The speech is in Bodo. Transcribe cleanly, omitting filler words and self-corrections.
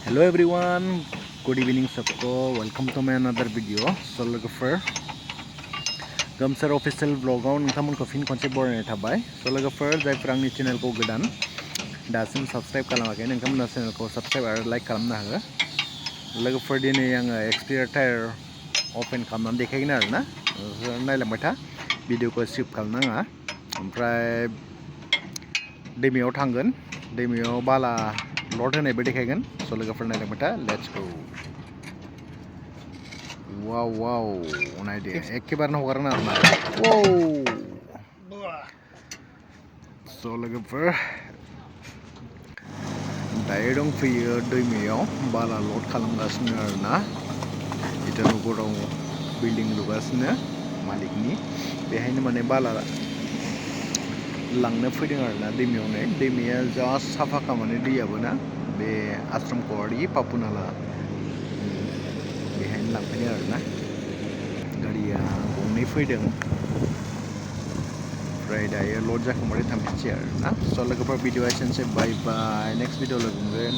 Hello everyone, good evening सबको welcome to my another video. So लोगोफोर गामसार official vlogआव नोंथांमोनखौ फिन खनसे बरायनाय थाबाय. So लोगोफोर जायफोर आंनि चेनेलखौ गोदान दासिम साबस्क्राइब खालामाखै नोंथांमोना चेनेलखौ साबस्क्राइब आरो लाइक खालामनो हागोन. लोगोफोर दिनै आङो xpear टायार ओपन खालामनानै देखायगोन आरोना. नायलांबाय था भिडिअखौ स्किप खालामनाङा. ओमफ्राय दैमायाव थांगोन, दैमायाव बाला लड होनायबो देखायगोन. So लोगोफोर नायलांबाय था, लेट्स गो. वाव वाव नायदो एखेबारे हगारना आरोना. वाव. So लोगोफोर दायो दंफैयो दैमायाव बाला लड खालामगासिनो आरोना. इटानगराव बिल्डिं लुगासिनो मालिकनि, बेहायनो माने बाला लांनो फैदों आरोना. दैमाया जा साफाखा माने दैयाबो ना, बे आश्रम कवारि पापुनाला बेहायनो लांफैदों आरोना. गारिया गंनै फैदों, ओमफ्राय दायो लड जाखांबाथाय थांफिनसै आरोना. स' लोगोफोर भिडिअआ एसेनोसै, बाय बाय, नेक्स्ट भिडिअ लोगो मोनगोन.